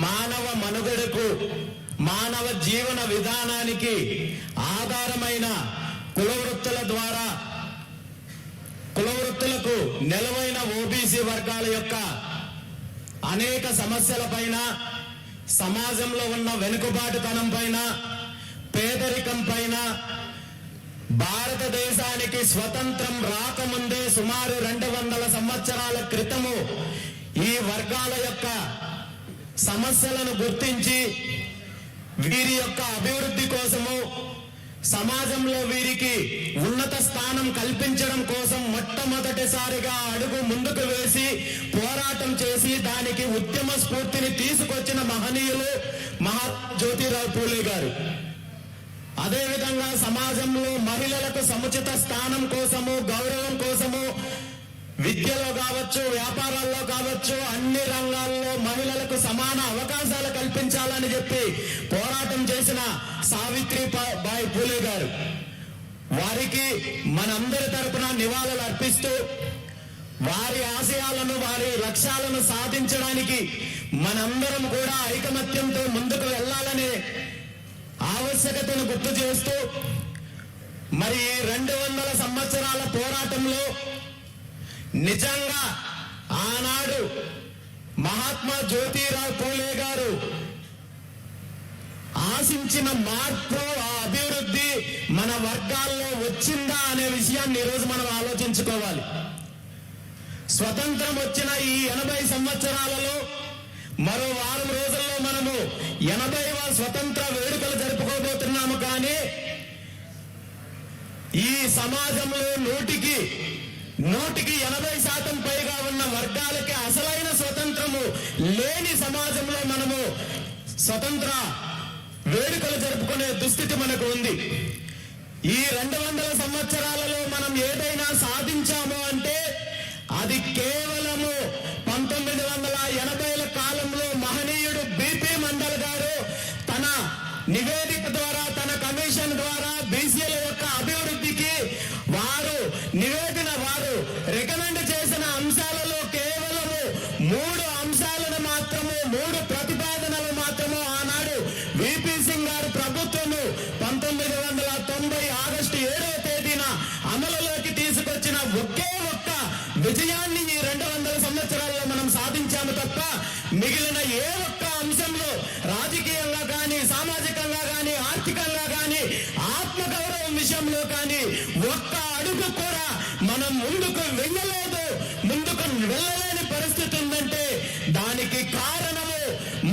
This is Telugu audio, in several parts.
మానవ మనుగడకు, మానవ జీవన విధానానికి ఆధారమైన కులవృత్తుల ద్వారా కులవృత్తులకు నెలవైన ఓబీసీ వర్గాల యొక్క అనేక సమస్యల పైన, సమాజంలో ఉన్న వెనుకబాటుతనం పైన, పేదరికం పైన, భారతదేశానికి స్వతంత్రం రాకముందే సుమారు 200 సంవత్సరాల క్రితము ఈ వర్గాల యొక్క సమస్యలను గుర్తించి వీరి యొక్క అభివృద్ధి కోసము, సమాజంలో వీరికి ఉన్నత స్థానం కల్పించడం కోసం మొట్టమొదటిసారిగా అడుగు ముందుకు వేసి పోరాటం చేసి దానికి ఉద్యమ స్ఫూర్తిని తీసుకొచ్చిన మహనీయులు మహాత్మా జ్యోతిరావు పూలే గారు. అదేవిధంగా సమాజంలో మహిళలకు సముచిత స్థానం కోసము, గౌరవం కోసము విద్యలో కావచ్చు, వ్యాపారాల్లో కావచ్చు, అన్ని రంగాల్లో మహిళలకు సమాన అవకాశాలు కల్పించాలని చెప్పి పోరాటం చేసిన సావిత్రిబాయి పూలే గారు. వారికి మనందరి తరపున నివాళులు అర్పిస్తూ వారి ఆశయాలను, వారి లక్ష్యాలను సాధించడానికి మనందరం కూడా ఐకమత్యంతో ముందుకు వెళ్లాలనే ఆవశ్యకతను గుర్తు చేస్తూ, మరి 200 సంవత్సరాల పోరాటంలో నిజంగా ఆనాడు మహాత్మా జ్యోతిరావు పూలే గారు ఆశించిన మార్పు, ఆ అభివృద్ధి మన వర్గాల్లో వచ్చిందా అనే విషయాన్ని ఈరోజు మనం ఆలోచించుకోవాలి. స్వతంత్రం వచ్చిన ఈ 80 సంవత్సరాలలో మరో వారం రోజుల్లో మనము 80వ స్వతంత్ర వేడుకలు జరుపుకోబోతున్నాము. కానీ ఈ సమాజంలో 100కి 80% పైగా ఉన్న వర్గాలకి అసలైన స్వతంత్రము లేని సమాజంలో మనము స్వతంత్ర వేడుకలు జరుపుకునే దుస్థితి మనకు ఉంది. ఈ 200 సంవత్సరాలలో మనం ఏదైనా సాధించాము అంటే అది కేవలము 1980ల కాలంలో మహనీయుడు బిపి మండల్ గారు తన నివేదిక ద్వారా, తన కమిషన్ ద్వారా బీసీల యొక్క అభివృద్ధికి వారు రికమెండ్ చేసిన అంశాలలో కేవలము 3 అంశాలను మాత్రము, 3 ప్రతిపాదనలు మాత్రము ఆనాడు విపి సింగ్ గారు ప్రభుత్వము 1990 ఆగస్టు 7వ తేదీన అమలులోకి తీసుకొచ్చిన ఒకే ఒక్క విజయాన్ని ఈ 200 సంవత్సరాల్లో మనం సాధించాము తప్ప మిగిలిన ఏ ఒక్క అంశంలో రాజకీయంగా కానీ, సామాజికంగా కానీ, ఆర్థికంగా కానీ, ఆత్మగౌరవం విషయంలో కానీ ఒక్క అడుగు కూడా మనం ముందుకు వెళ్ళలేని పరిస్థితి ఉందంటే దానికి కారణము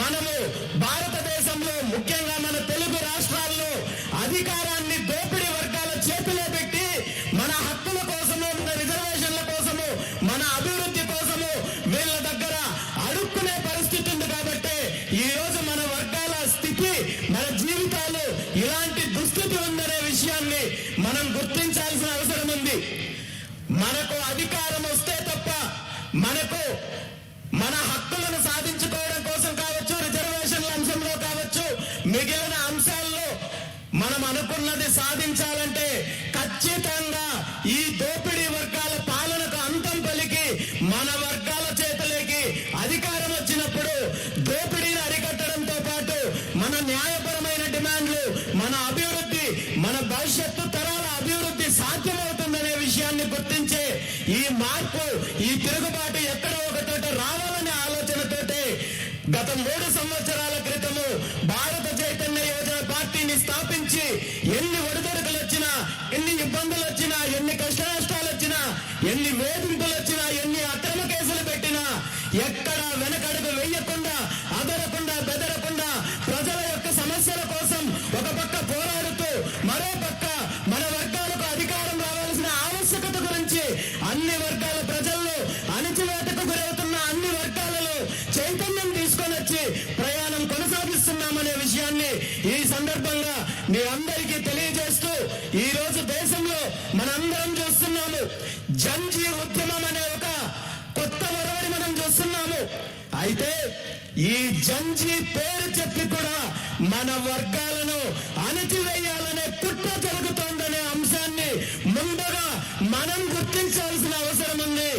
మనము భారతదేశంలో, ముఖ్యంగా మన తెలుగు రాష్ట్రాల్లో అధికారాన్ని దోపిడీ వర్గాల చేతిలో పెట్టి మన హక్కుల కోసము, మన రిజర్వేషన్ల కోసము, మన అభివృద్ధి కోసము వీళ్ళ దగ్గర అడుక్కునే పరిస్థితి ఉంది. కాబట్టి ఈ రోజు మన వర్గాల స్థితి, మన జీవితాలు ఇలాంటి దుస్థితి ఉందనే విషయాన్ని మనం గుర్తించాల్సిన అవసరం ఉంది. మనకు అధికారం వస్తే తప్ప మనకు మన హక్కులను సాధించుకోవడం కోసం కావచ్చు, రిజర్వేషన్ల అంశంలో కావచ్చు, మిగిలిన అంశాల్లో మనం అనుకున్నది సాధించాలంటే ఖచ్చితంగా ఈ దోపిడీ వర్గాల పాలనకు అంతం పలికి మన వర్గాల చేతులకి అధికారం వచ్చినప్పుడు దోపిడీని అరికట్టడంతో పాటు మన న్యాయపరమైన డిమాండ్లు, మన అభివృద్ధి, మన భవిష్యత్తు తరాల అభివృద్ధి సాధ్యమవుతుందనే విషయాన్ని గుర్తించే ఈ మార్పు, ఈ తిరుగుబాటు ఎక్కడో ఒక చోట రావాలనే ఆలోచనతోటే గత 3 సంవత్సరాల క్రితము భారత చైతన్య యోజన పార్టీని స్థాపించి ఎన్ని ఒడిదొడుకులు వచ్చినా, ఎన్ని ఇబ్బందులు వచ్చినా, ఎన్ని కష్ట నష్టాలు వచ్చినా, ఎన్ని వేధింపులు వచ్చినా, ఎన్ని అక్రమ కేసులు పెట్టినా ఎక్కడ వెనకడుగు వేయకుండా, అదరకుండా, బెదరకుండా ప్రజల యొక్క సమస్యల కోసం ఒక పక్క పోరాడుతూ మరో పక్క మన వర్గాలకు అధికారం రావాల్సిన ఆవశ్యకత గురించి అన్ని వర్గాల ప్రజల్లో, అణచివేతకు గురవుతున్న అన్ని వర్గాలలో చైతన్యం తీసుకొని వచ్చి ప్రయాణం కొనసాగిస్తున్నామనే విషయాన్ని ఈ సందర్భంగా మీ అందరికీ తెలియజేస్తూ, ఈ రోజు దేశంలో మనందరం చూస్తున్నాము జంజీ ఉద్యమం అనే ఒక కొత్త వరవడి మనం చూస్తున్నాము. అయితే ఈ జంజీ పేరు చెప్పి కూడా మన వర్గాలను అణచివేయాలనే కుట్ర జరుగుతోందనే అంశాన్ని ముందుగా మనం గుర్తించాల్సిన అవసరం ఉంది.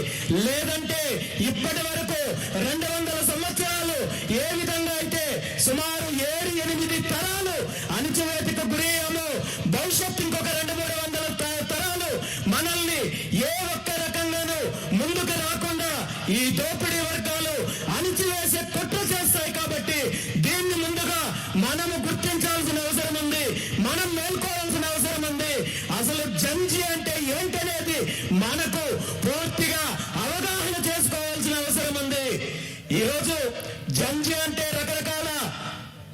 లేదంటే ఇప్పటి వరకు 200 సంవత్సరాలు ఏ విధంగా అయితే సుమారు 7-8 తరాలు అణచివేతకు గురయ్యాము. భవిష్యత్తు ఇంకొక 200-300 తరాలు మనల్ని ఏ ఒక్క రకంగానూ ముందుకు రాకుండా ఈ దోపిడీ వర్గాలు అణిచివేసే కుట్ర చేస్తాయి. కాబట్టి దీన్ని ముందుగా మనము గుర్తించాల్సిన అవసరం ఉంది, మనం మేల్కోవాల్సిన అవసరం ఉంది. అసలు జంజీ అంటే ఏంటనేది మనకు పూర్తిగా అవగాహన చేసుకోవాల్సిన అవసరం ఉంది. ఈరోజు జంజీ అంటే రకరకాల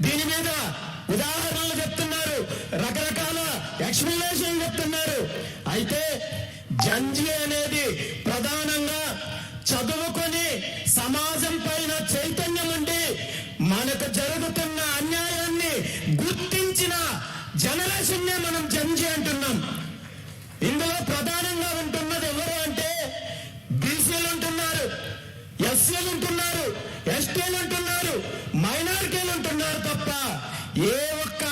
దీని మీద ఉదాహరణలు చెప్తున్నారు, రకరకాల ఎక్స్ప్లెనేషన్ చెప్తున్నారు. అయితే జంజీ అనేది ప్రధానంగా చదువుకొని సమాజం పైన చైతన్యం ఉండి మనకు జరుగుతున్న అన్యాయాన్ని గుర్తించిన జనరేషన్ మనం జంజీ అంటున్నాం. ఇందులో ప్రధానంగా ఉంటున్నది ఎవరు అంటే బీసీలు ఉంటున్నారు, ఎస్సీలు ఉంటున్నారు, ఎస్టీలు ఉంటున్నారు, మైనారిటీలు ఉంటున్నారు తప్ప ఏ ఒక్క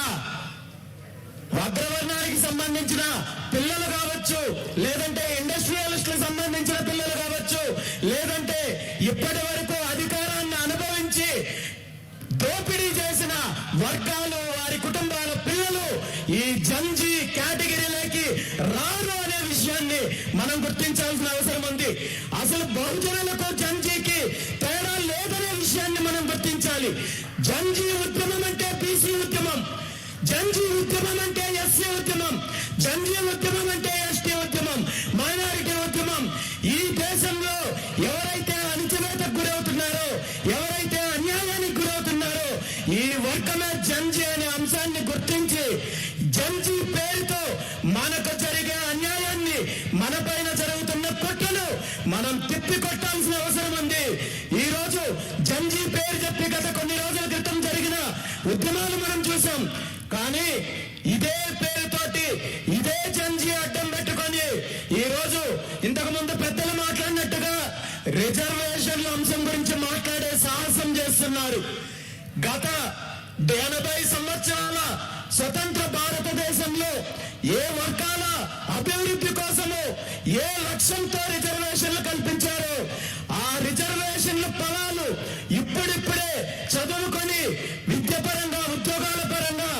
అగ్రవర్ణానికి సంబంధించిన పిల్లలు కావచ్చు, లేదంటే ఇండస్ట్రియలిస్టులకు సంబంధించిన పిల్లలు కావచ్చు, లేదంటే ఇప్పటి వరకు అధికారాన్ని అనుభవించి దోపిడీ చేసిన వర్గాలు వారి కుటుంబాల పిల్లలు ఈ జంజీ కేటగిరీలోకి రారు అనే విషయాన్ని మనం గుర్తించాల్సిన అవసరం ఉంది. అసలు బహుజనులకు జంజీకి తేడా లేదనే విషయాన్ని మనం గుర్తించాలి. జంజీ ఉద్యమం అంటే బీసీ ఉద్యమం, జంజీ ఉద్యమం అంటే ఎస్సీ ఉద్యమం, జంజీ ఉద్యమం అంటే ఎస్టీ ఉద్యమం, మైనారిటీ ఉద్యమం. ఈ దేశంలో ఎవరైతే అణచివేతకు గురవుతున్నారో, ఎవరైతే అన్యాయానికి గురవుతున్నారో ఈ వర్గమే జంజీ అనే అంశాన్ని గుర్తించి జంజీ పేరుతో మనకు జరిగే అన్యాయాన్ని, మన పైన జరుగుతున్న కుట్రలు మనం తిప్పికొట్టాల్సిన అవసరం ఉంది. ఈ రోజు జంజీ పేరు చెప్పి గత కొన్ని రోజుల క్రితం జరిగిన ఉద్యమాలు మనం చూసాం. కానీ ఇదే పేరుతోటి ఇదే జంజీ అడ్డం పెట్టుకొని ఈ రోజు ఇంతకు ముందు పెద్దలు మాట్లాడినట్టుగా రిజర్వేషన్ల అంశం గురించి మాట్లాడే సాహసం చేస్తున్నారు. గత 80 సంవత్సరాల స్వతంత్ర భారతదేశంలో ఏ వర్గాల అభివృద్ధి కోసము ఏ లక్ష్యంతో రిజర్వేషన్లు కల్పించారో ఆ రిజర్వేషన్ల ఫలాలు ఇప్పుడిప్పుడే చదువుకొని విద్యపరంగా, ఉద్యోగాల పరంగా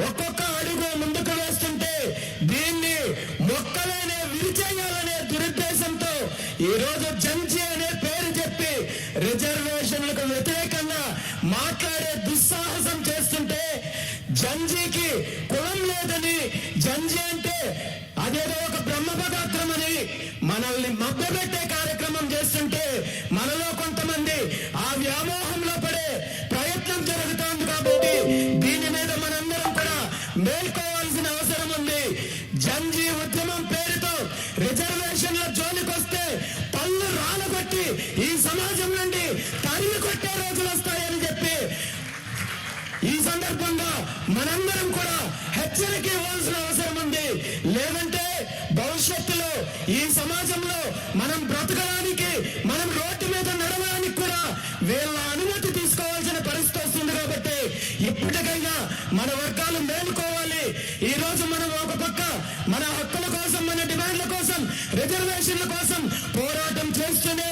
ఒక్కొక్క అడుగు ముందుకు వేస్తుంటే దీన్ని మొక్కలనే విరిచేయాలనే దురుద్దేశంతో ఈరోజు జంజీ అనే పేరు చెప్పి రిజర్వేషన్లకు వ్యతిరేకంగా మాట్లాడే దుస్సాహసం చేస్తుంటే, జంజీకి కులం లేదని, జంజీ అంటే అదేదో ఒక బ్రహ్మపదార్థం అని మనల్ని మభ్యపెట్టే కార్యక్రమం చేస్తుంటే మనలో కొంతమంది ఆ వ్యామోహంలో పడే ప్రయత్నం జరుగుతోంది. కాబట్టి దీని మీద మనందరం కూడా మేల్కోవాల్సిన అవసరం ఉంది. జంజీ ఉద్యమం పేరుతో రిజర్వేషన్ల జోలికొస్తే పళ్ళు రాలగొట్టి ఈ సమాజం నుండి తరిమి కొట్టే రోజులు వస్తాయని చెప్పి ఈ సందర్భంగా మనందరం కూడా హెచ్చరిక ఇవ్వాల్సిన అవసరం ఉంది. లేదంటే భవిష్యత్తులో ఈ సమాజంలో మనం బ్రతకడానికి, మనం రోడ్డు మీద నడవడానికి కూడా వీళ్ళ అనుమతి తీసుకోవాల్సిన పరిస్థితి వస్తుంది. కాబట్టి ఇప్పటికైనా మన వర్గాలు మేలుకోవాలి. ఈ రోజు మనం ఒక పక్క మన హక్కుల కోసం, మన డిమాండ్ల కోసం, రిజర్వేషన్ల కోసం పోరాటం చేస్తూనే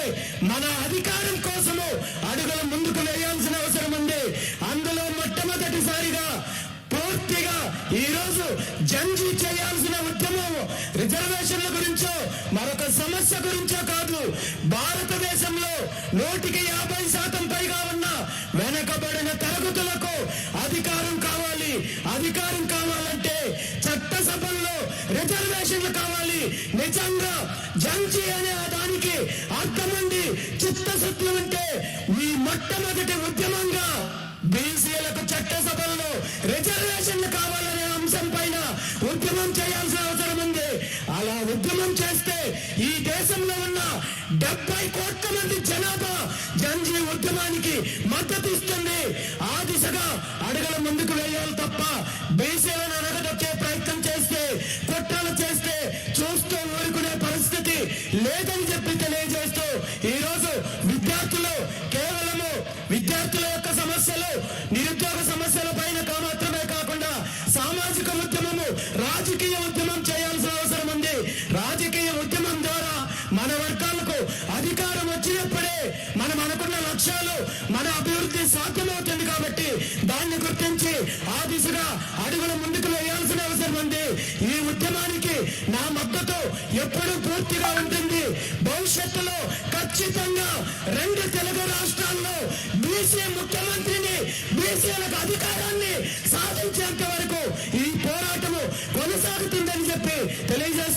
మన అధికారం కోసము అడుగులు ముందుకు వేయాల్సిన అవసరం ఉంది. అందులో మొట్టమొదటిసారిగా పూర్తిగా ఈ రోజు జంజీ చేయాల్సిన ఉద్యమం రిజర్వేషన్ల గురించో మరొక సమస్య గురించో కాదు. భారతదేశంలో 150% పైగా ఉన్న వెనకబడిన తరగతులకు అధికారం కావాలి. అధికారం కావాలంటే చట్టసభల్లో రిజర్వేషన్లు కావాలి. నిజంగా జంజీ అనే దానికి అర్థమండి, చిత్తశుద్ధి ఉంటే ఈ మొట్టమొదటి ఉద్యమంగా బీసీలకు చట్టసభల్లో రిజర్వేషన్లు కావాలనే అంశం పైన ఉద్యమం చేయాల్సిన అవసరం ఉంది. అలా ఉద్యమం చేస్తే ఈ దేశంలో ఉన్న 70 కోట్ల మంది జనాభా జంజీ ఉద్యమానికి మద్దతు ఇస్తుంది. ఆ దిశగా అడుగులు ముందుకు వేయాలి తప్ప బీసీలను అనగదొక్కే ప్రయత్నం చేస్తే, కుట్రలు చేస్తే చూస్తూ ఊరుకునే పరిస్థితి లేదని చెప్పి తెలియజేస్తూ ఈరోజు విద్యార్థులు కేవలము విద్యార్థుల యొక్క సమస్యలు, నిరుద్యోగ సమస్యల పైన మాత్రమే కాకుండా సామాజిక ఉద్యమము, రాజకీయ ఉద్యమం చేయాల్సిన అవసరం ఉంది. రాజకీయ ఉద్యమం ద్వారా మన వర్గాలకు అధికారం వచ్చినప్పుడే మనం అనుకున్న లక్ష్యాలు, మన అభివృద్ధి సాధ్యమవుతుంది. కాబట్టి ఉద్యమానికి నా మద్దతు ఎప్పుడూ పూర్తిగా ఉంటుంది. భవిష్యత్తులో ఖచ్చితంగా 2 తెలుగు రాష్ట్రాల్లో బీసీ ముఖ్యమంత్రిని, బీసీలకు అధికారాన్ని సాధించేంత వరకు ఈ పోరాటము కొనసాగుతుందని చెప్పి తెలియజేస్తూ